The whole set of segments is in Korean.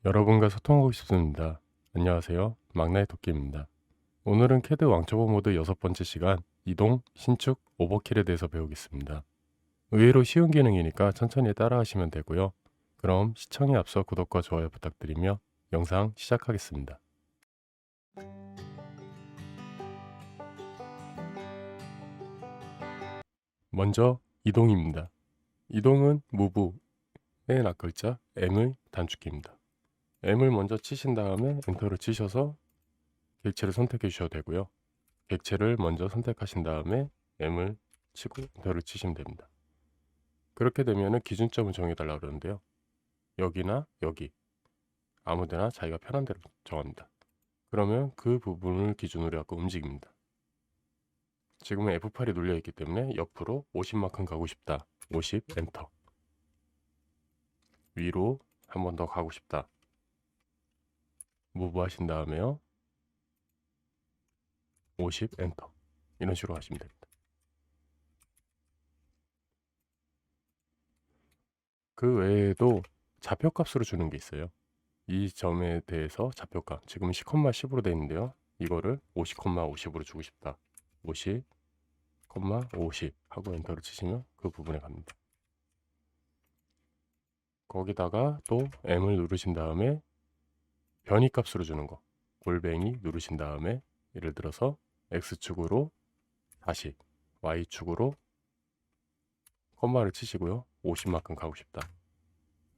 여러분과 소통하고 싶습니다. 안녕하세요. 막나의 토끼입니다. 오늘은 캐드 왕초보 모드 6번째 시간 이동, 신축, 오버킬에 대해서 배우겠습니다. 의외로 쉬운 기능이니까 천천히 따라하시면 되고요. 그럼 시청에 앞서 구독과 좋아요 부탁드리며 영상 시작하겠습니다. 먼저 이동입니다. 이동은 무브의 앞글자 M의 단축키입니다. M을 먼저 치신 다음에 엔터를 치셔서 객체를 선택해 주셔도 되고요. 객체를 먼저 선택하신 다음에 M을 치고 엔터를 치시면 됩니다. 그렇게 되면 기준점을 정해달라고 그러는데요. 여기나 여기 아무데나 자기가 편한 대로 정합니다. 그러면 그 부분을 기준으로 약간 움직입니다. 지금은 F8이 눌려있기 때문에 옆으로 50만큼 가고 싶다. 50 엔터. 위로 한 번 더 가고 싶다. 무브 하신 다음에요. 50 엔터. 이런 식으로 하시면 됩니다. 그 외에도 좌표값으로 주는 게 있어요. 이 점에 대해서 좌표값, 지금 10,10으로 되어 있는데요. 이거를 50,50으로 주고 싶다. 50, 50 하고 엔터를 치시면 그 부분에 갑니다. 거기다가 또 M을 누르신 다음에 변이값으로 주는 거, 골뱅이 누르신 다음에 예를 들어서 X축으로 다시 Y축으로 콤마를 치시고요. 50만큼 가고 싶다.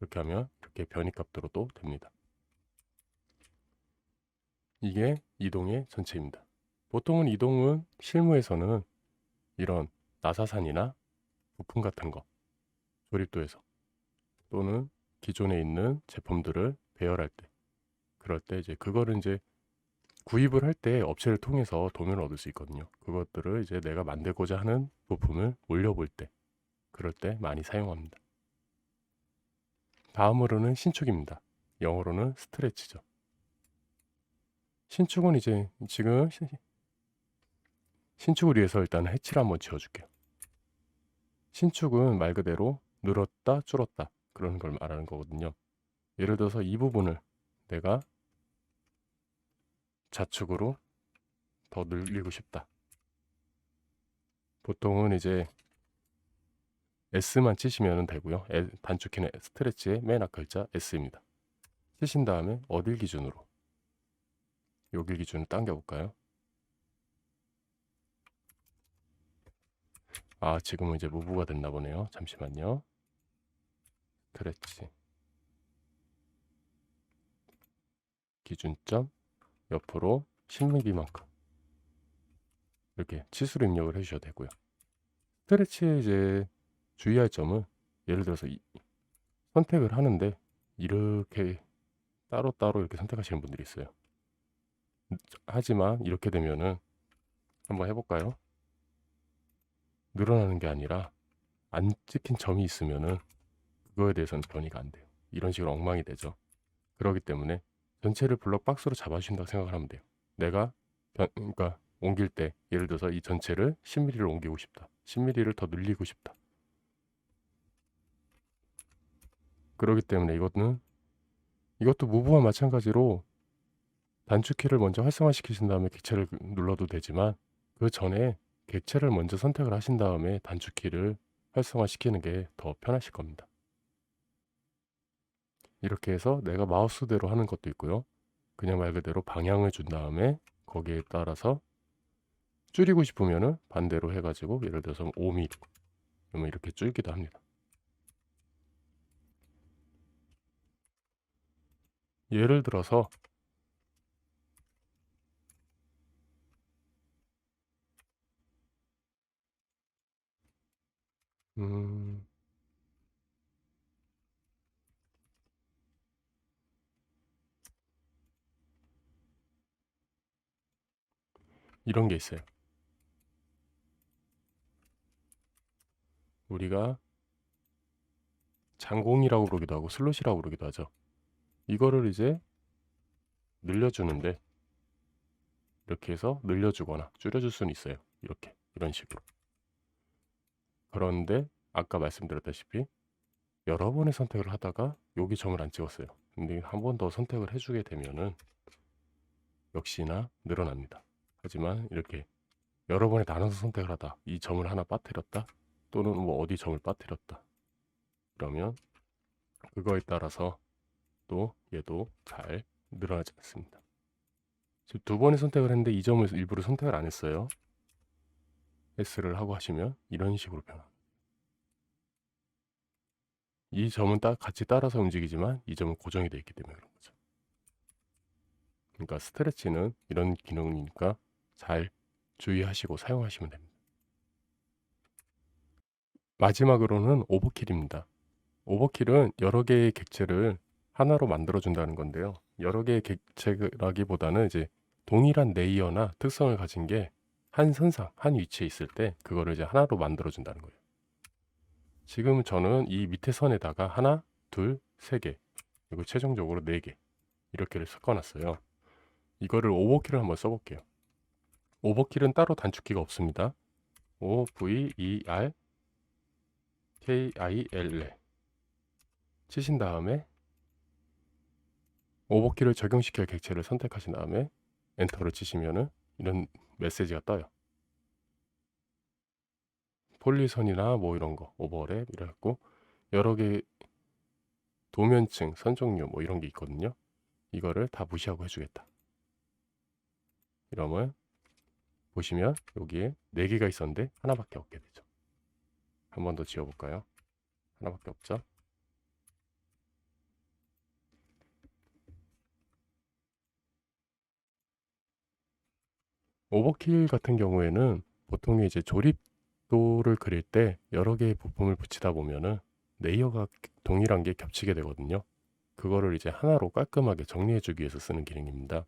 이렇게 하면 이렇게 변이값으로도 됩니다. 이게 이동의 전체입니다. 보통은 이동은 실무에서는 이런 나사산이나 부품 같은 거 조립도에서 또는 기존에 있는 제품들을 배열할 때 그럴 때 이제 그거를 이제 구입을 할 때 업체를 통해서 돈을 얻을 수 있거든요. 그것들을 이제 내가 만들고자 하는 부품을 올려볼 때 그럴 때 많이 사용합니다. 다음으로는 신축입니다. 영어로는 스트레치죠. 신축은 이제 지금 신축을 위해서 일단 해치를 한번 지어줄게요. 신축은 말 그대로 늘었다 줄었다 그런 걸 말하는 거거든요. 예를 들어서 이 부분을 내가 좌측으로 더 늘리고 싶다. 보통은 이제 S만 치시면 되고요. 단축키는 스트레치의 맨 앞 글자 S입니다. 치신 다음에 어딜 기준으로? 여길 기준으로 당겨볼까요? 아, 지금은 이제 무브가 됐나 보네요. 잠시만요. 스트레치 기준점 옆으로 10mm만큼 이렇게 치수로 입력을 해주셔도 되고요. 스트레치에 이제 주의할 점은 예를 들어서 선택을 하는데 이렇게 따로따로 이렇게 선택하시는 분들이 있어요. 하지만 이렇게 되면은 한번 해볼까요? 늘어나는 게 아니라 안 찍힌 점이 있으면은 그거에 대해서는 변이가 안 돼요. 이런 식으로 엉망이 되죠. 그렇기 때문에 전체를 블럭 박스로 잡아주신다고 생각을 하면 돼요. 내가 그러니까 옮길 때 예를 들어서 이 전체를 10mm를 옮기고 싶다. 10mm를 더 늘리고 싶다. 그렇기 때문에 이것도 무브와 마찬가지로 단축키를 먼저 활성화시키신 다음에 객체를 눌러도 되지만 그 전에 객체를 먼저 선택을 하신 다음에 단축키를 활성화시키는 게 더 편하실 겁니다. 이렇게 해서 내가 마우스대로 하는 것도 있고요. 그냥 말 그대로 방향을 준 다음에 거기에 따라서 줄이고 싶으면은 반대로 해가지고 예를 들어서 5mm 그러면 이렇게 줄기도 합니다. 예를 들어서 음, 이런 게 있어요. 우리가 장공이라고 부르기도 하고 슬롯이라고 부르기도 하죠. 이거를 이제 늘려주는데 이렇게 해서 늘려주거나 줄여줄 수는 있어요. 이렇게 이런 식으로. 그런데 아까 말씀드렸다시피 여러 번의 선택을 하다가 여기 점을 안 찍었어요. 근데 한 번 더 선택을 해주게 되면은 역시나 늘어납니다. 하지만 이렇게 여러 번에 나눠서 선택을 하다, 이 점을 하나 빠뜨렸다, 또는 뭐 어디 점을 빠뜨렸다, 그러면 그거에 따라서 또 얘도 잘 늘어나지 않습니다. 지금 두 번의 선택을 했는데 이 점을 일부러 선택을 안 했어요. S를 하고 하시면 이런 식으로 변합니다. 이 점은 같이 따라서 움직이지만 이 점은 고정이 되어 있기 때문에 그런 거죠. 그러니까 스트레치는 이런 기능이니까 잘 주의하시고 사용하시면 됩니다. 마지막으로는 오버킬입니다. 오버킬은 여러 개의 객체를 하나로 만들어준다는 건데요. 여러 개의 객체라기보다는 이제 동일한 레이어나 특성을 가진 게 한 선상, 한 위치에 있을 때 그거를 이제 하나로 만들어준다는 거예요. 지금 저는 이 밑에 선에다가 하나, 둘, 세 개, 그리고 최종적으로 네 개 이렇게를 섞어놨어요. 이거를 오버킬을 한번 써볼게요. 오버킬은 따로 단축키가 없습니다. OVER KIL 치신 다음에 오버킬을 적용시킬 객체를 선택하신 다음에 엔터를 치시면은 이런 메시지가 떠요. 폴리선이나 뭐 이런 거, 오버랩 이래갖고 여러 개 도면층, 선 종류 뭐 이런 게 있거든요. 이거를 다 무시하고 해주겠다. 이러면 보시면 여기에 4개가 있었는데 하나밖에 없게 되죠. 한 번 더 지워볼까요? 하나밖에 없죠. 오버킬 같은 경우에는 보통 이제 조립도를 그릴 때 여러 개의 부품을 붙이다 보면은 레이어가 동일한 게 겹치게 되거든요. 그거를 이제 하나로 깔끔하게 정리해주기 위해서 쓰는 기능입니다.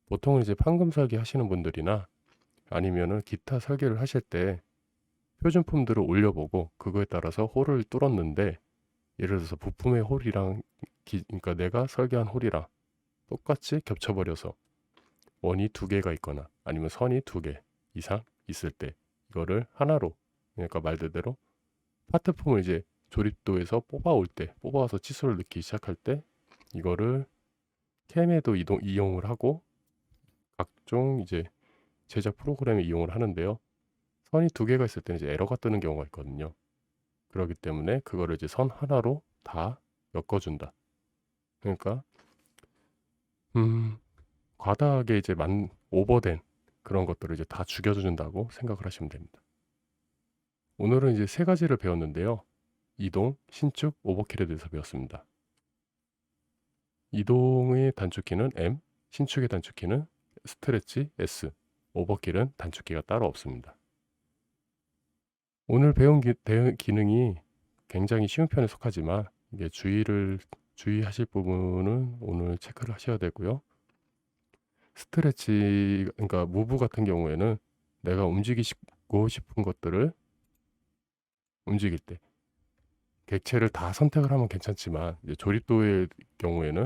보통은 이제 판금 설계 하시는 분들이나 아니면은 기타 설계를 하실 때 표준품들을 올려보고 그거에 따라서 홀을 뚫었는데, 예를 들어서 부품의 홀이랑 그러니까 내가 설계한 홀이랑 똑같이 겹쳐버려서 원이 2개가 있거나 아니면 선이 2개 이상 있을 때 이거를 하나로, 그러니까 말 그대로 파트품을 이제 조립도에서 뽑아올 때, 뽑아와서 치수를 넣기 시작할 때 이거를 캠에도 이용을 하고 각종 이제 제작 프로그램에 이용을 하는데요. 선이 2개가 있을 때는 이제 에러가 뜨는 경우가 있거든요. 그렇기 때문에 그거를 이제 선 하나로 다 엮어준다. 그러니까 과다하게 이제 오버된 그런 것들을 이제 다 죽여준다고 생각을 하시면 됩니다. 오늘은 이제 3가지를 배웠는데요. 이동, 신축, 오버킬에 대해서 배웠습니다. 이동의 단축키는 M, 신축의 단축키는 스트레치 S, 오버킬은 단축키가 따로 없습니다. 오늘 배운 기능이 굉장히 쉬운 편에 속하지만 이게 주의하실 부분은 오늘 체크를 하셔야 되고요. 스트레치, 그러니까 무브 같은 경우에는 내가 움직이고 싶은 것들을 움직일 때 객체를 다 선택을 하면 괜찮지만 이제 조립도의 경우에는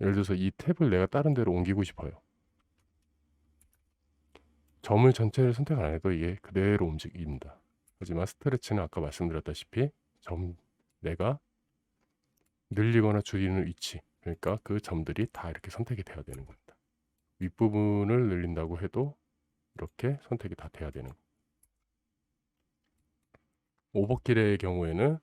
예를 들어서 이 탭을 내가 다른 데로 옮기고 싶어요. 점을 전체를 선택을 안 해도 이게 그대로 움직입니다. 하지만 스트레치는 아까 말씀드렸다시피 내가 늘리거나 줄이는 위치, 그러니까 그 점들이 다 이렇게 선택이 돼야 되는 겁니다. 윗부분을 늘린다고 해도 이렇게 선택이 다 돼야 되는 겁니다. 오버킬의 경우에는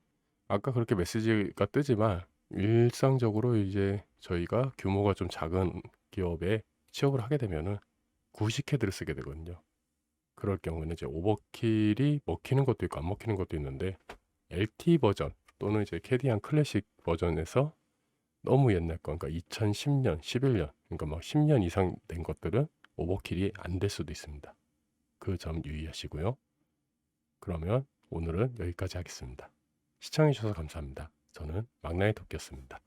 아까 그렇게 메시지가 뜨지만 일상적으로 이제 저희가 규모가 좀 작은 기업에 취업을 하게 되면은 구식헤드를 쓰게 되거든요. 그럴 경우에는 이제 오버킬이 먹히는 것도 있고 안 먹히는 것도 있는데 LT 버전 또는 이제 캐디안 클래식 버전에서 너무 옛날 거, 그러니까 2010년, 11년, 그러니까 막 10년 이상 된 것들은 오버킬이 안 될 수도 있습니다. 그 점 유의하시고요. 그러면 오늘은 여기까지 하겠습니다. 시청해주셔서 감사합니다. 저는 막나의 토끼였습니다.